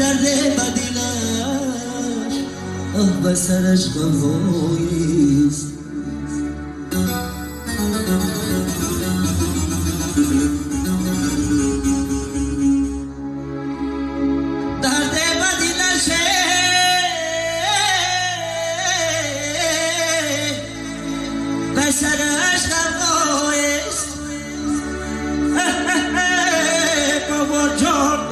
درد بدیلش بر سرش غمهاییست. درد بدیلش بر سرش غمهاییست. بابا جان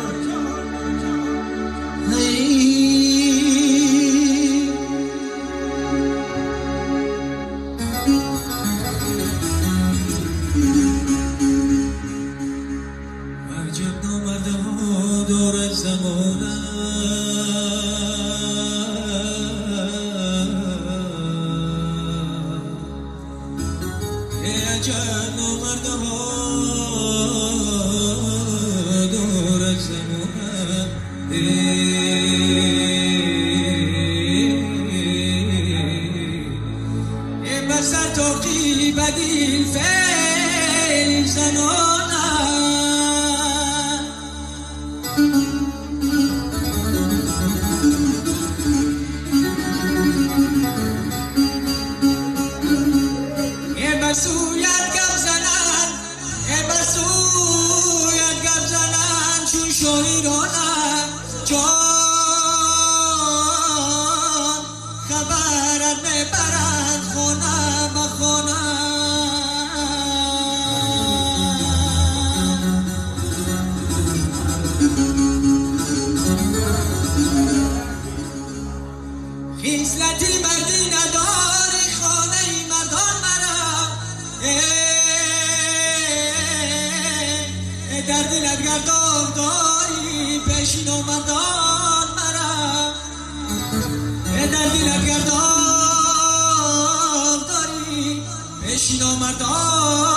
عجب نامرده ها دور زمانه عجب نامرده ها دور زمانه بسر توقی بدیل فیل زنانه بسویت گم زنن بسویت گم زنن چون شاعرانم جان خبرت میبرند خونم و خونم. خیزلتی مردی نداری خانه مردان مرا در دلت گردان داری پیشین و مردان مرا در دلت گردان داری پیشین و مردان